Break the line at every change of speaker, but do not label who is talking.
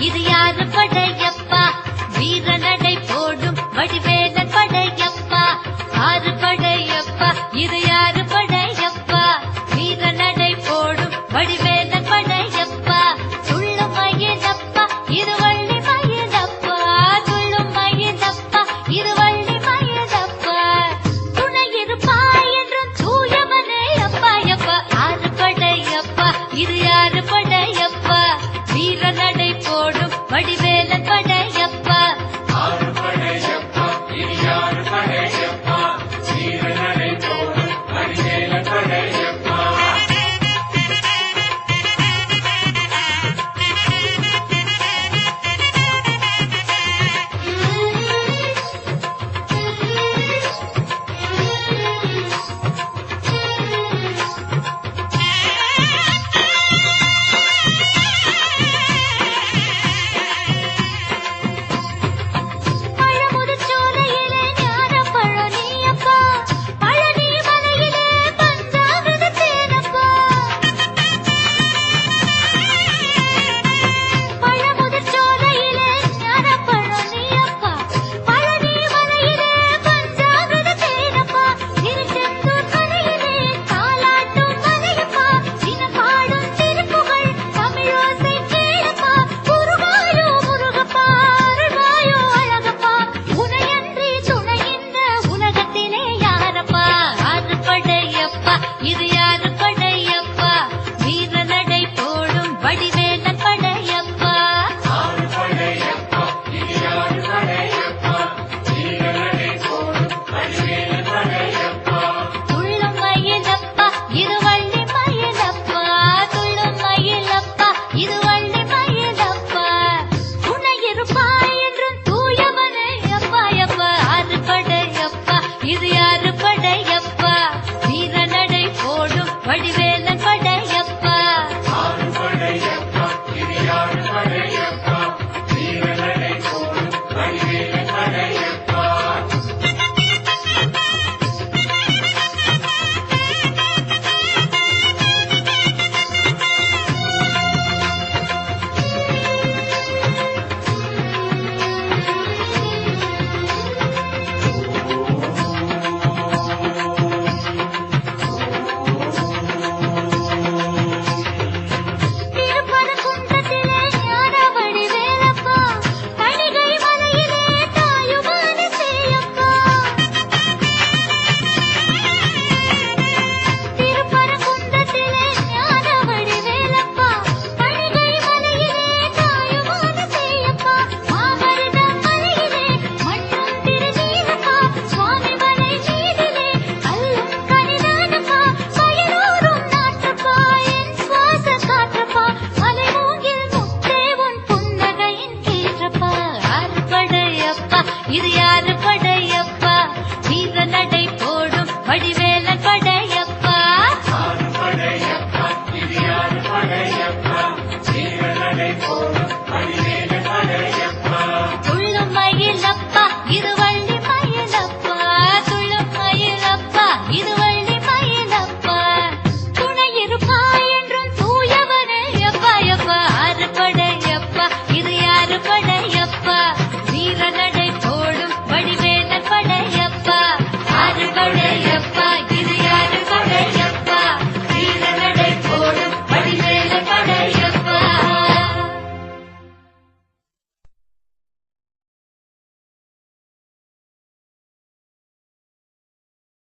இது யாரு படையப்பா வீர நடை போடும் வடிவேலன் படையப்பா ஆறு படையப்பா இது யாரு படையப்பா வீர நடை போடும் வடிவேலன் படையப்பா துள்ளும் மயிலப்பா இது வள்ளி மயிலப்பா துள்ளும் மயிலப்பா இது வள்ளி மயிலப்பா துணை இருப்பா என்றும் தூயவனே அப்பா அப்பா ஆறு படையப்பா இது யாரு படையப்பா வீர நடை போடும் வடிவேலன் படையப்பா
ஆறு படையப்பா இது யாரு படையப்பா வீர நடை போடும் வடிவேலன் படையப்பா
பழமுதிர்ச்சோலையிலே ஞானப் பழனியப்பா பழனி மலையிலே பஞ்சாமிர்த தேனப்பா பழமுதிர்ச்சோலையிலே ஞானப் பழனியப்பா பழனி மலையிலே பஞ்சாமிர்த தேனப்பா திருச்செந்தூர் மலையிலே தாலாட்டும் மலையப்பா தினம் பாடும் திருப்புகழ் தமிழோசை கேளப்பா குருவாயோ முருகப்பா அருள்வாயோ அழகப்பா உனையன்றி துணை இந்த உலகத்திலே யாரப்பா ஆறு படையப்பா இது யாரு படையப்பா வீர நடை போடும் வடிவேலன் படையப்பா
ஆறு படையப்பா இது யாரு படையப்பா வீர நடை போடும் வடிவேலன் படையப்பா
துள்ளும் மயிலப்பா இது வள்ளி மயிலப்பா துள்ளும் மயிலப்பா இது வள்ளி மயிலப்பா துணை இருப்பா என்றும் தூயவனே அப்பா அப்பா ஆறு படையப்பா இது யாரு படையப்பா வீர நடை போடும் வடிவேலன் படையப்பா
ஆறு படையப்பா இது யாரு படையப்பா வீர நடை போடும் வடிவேலன் படையப்பா
திருப்பரங்குன்றத்திலே ஞான வடிவேலப்பா தணிகை மலையிலே தாயுமான சேயப்பா திருப்பரங்குன்றத்திலே ஞான வடிவேலப்பா தணிகை மலையிலே தாயுமான சேயப்பா மாமருத மலையிலே மண்ணும் திருநீலப்பா சுவாமி மலை மீதிலே கல்லும் கனிதானப்பா பயனோடும் நாட்டப்பா என் சுவாச காற்றப்பா மலை மூங்கில் முத்தே உன் புன்னகையின் கீற்றப்பா ஆறு படையப்பா இது யாரு படையப்பா வீர நடை போடும் வடிவேலன் படையப்பா
ஆறு படையப்பா இது யாரு படையப்பா வீர நடை போடும்